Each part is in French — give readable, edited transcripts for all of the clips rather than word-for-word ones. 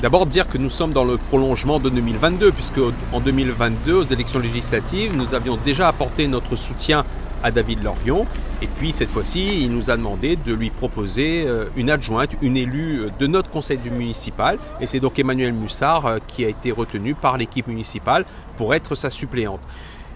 D'abord dire que nous sommes dans le prolongement de 2022, puisque en 2022, aux élections législatives, nous avions déjà apporté notre soutien à David Lorion. Et puis cette fois-ci, il nous a demandé de lui proposer une adjointe, une élue de notre conseil municipal. Et c'est donc Emmanuelle Mussard qui a été retenue par l'équipe municipale pour être sa suppléante.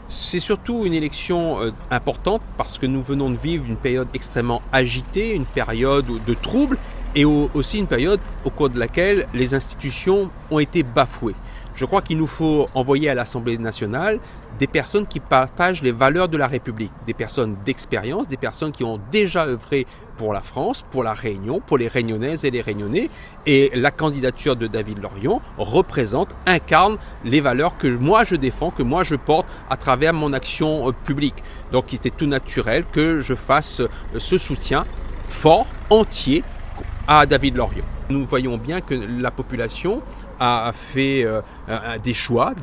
C'est surtout une élection importante parce que nous venons de vivre une période extrêmement agitée, une période de troubles et aussi une période au cours de laquelle les institutions ont été bafouées. Je crois qu'il nous faut envoyer à l'Assemblée nationale des personnes qui partagent les valeurs de la République, des personnes d'expérience, des personnes qui ont déjà œuvré pour la France, pour la Réunion, pour les Réunionnaises et les Réunionnais. Et la candidature de David Lorion incarne les valeurs que moi je défends, que moi je porte à travers mon action publique. Donc il était tout naturel que je fasse ce soutien fort, entier à David Lorion. Nous voyons bien que la population a fait des choix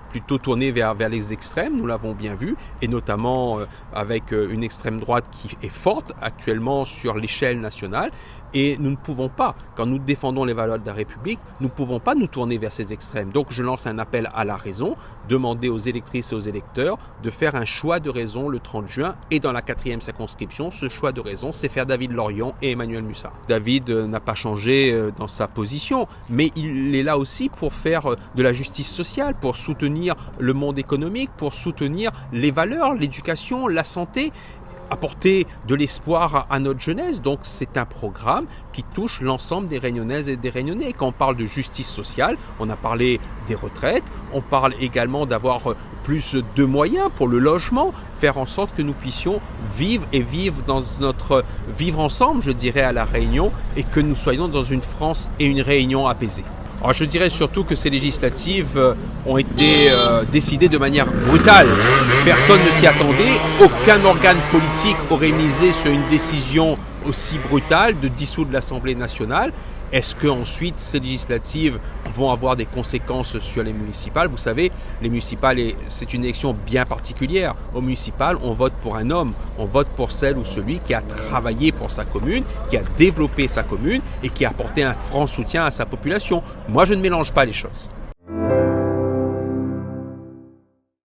plutôt tournés vers les extrêmes, nous l'avons bien vu, et notamment avec une extrême droite qui est forte actuellement sur l'échelle nationale. Et nous ne pouvons pas, quand nous défendons les valeurs de la République, nous ne pouvons pas nous tourner vers ces extrêmes. Donc je lance un appel à la raison, demander aux électrices et aux électeurs de faire un choix de raison le 30 juin. Et dans la 4e circonscription, ce choix de raison, c'est faire David Lorion et Emmanuelle Mussard. David n'a pas changé dans sa position, mais il est là aussi pour faire de la justice sociale, pour soutenir le monde économique, pour soutenir les valeurs, l'éducation, la santé, apporter de l'espoir à notre jeunesse. Donc c'est un programme qui touche l'ensemble des Réunionnaises et des Réunionnais. Quand on parle de justice sociale, on a parlé des retraites, on parle également d'avoir plus de moyens pour le logement, faire en sorte que nous puissions vivre dans notre vivre ensemble, je dirais, à La Réunion, et que nous soyons dans une France et une Réunion apaisée. Alors je dirais surtout que ces législatives ont été décidées de manière brutale. Personne ne s'y attendait. Aucun organe politique aurait misé sur une décision aussi brutale de dissoudre l'Assemblée nationale. Est-ce qu'ensuite ces législatives vont avoir des conséquences sur les municipales? Vous savez, les municipales, c'est une élection bien particulière. Au municipal, on vote pour un homme, on vote pour celle ou celui qui a travaillé pour sa commune, qui a développé sa commune et qui a apporté un franc soutien à sa population. Moi, je ne mélange pas les choses.